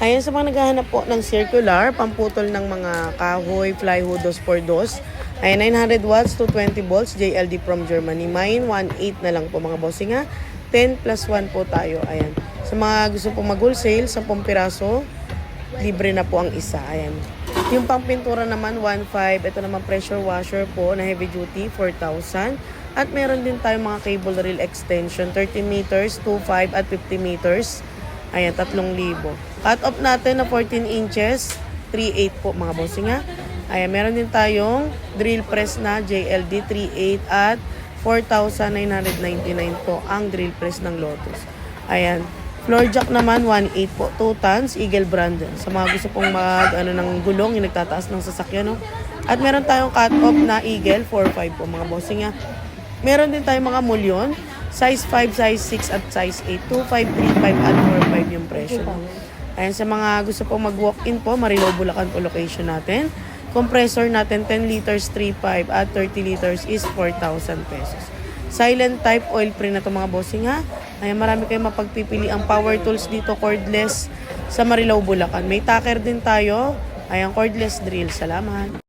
Ayan, sa mga naghahanap po ng circular, pamputol ng mga kahoy, plywood, 2x2. Ayan, 900 watts to 20 volts, JLD from Germany. Mine, 1.8 na lang po mga bossing ha. 10 plus 1 po tayo. Ayan. Sa mga gusto po mag-wholesale, 10 piraso, libre na po ang isa. Ayan. Yung pangpintura naman, 1.5. Ito naman pressure washer po na heavy duty, 4,000. At meron din tayong mga cable reel extension, 30 meters, 2.5 at 50 meters. Ayan, 3,000. Cut off natin na 14 inches, 3.8 po mga bossing ha. Ayan, meron din tayong drill press na JLD 3.8 at 4,999 po ang drill press ng Lotus. Ayan, floor jack naman 1.8 po, 2 tons, Eagle brand. Sa mga gusto pong ng gulong, yung nagtataas ng sasakyan, no? At meron tayong cut off na Eagle 4.5 po mga bossing ha. Meron din tayong mga mulyon, size 5, size 6 at size 8, 2.5, 3.5 at 4.5 yung presyo. Ayan, sa mga gusto pong mag-walk-in po, Marilao, Bulacan po location natin. Compressor natin 10 liters 3.5 at 30 liters is 4,000 pesos. Silent type oil free na ito mga bossing ha. Ayan, marami kayong mapagpipili ang power tools dito, cordless sa Marilao, Bulacan. May tacker din tayo. Ayan, cordless drill. Salamat.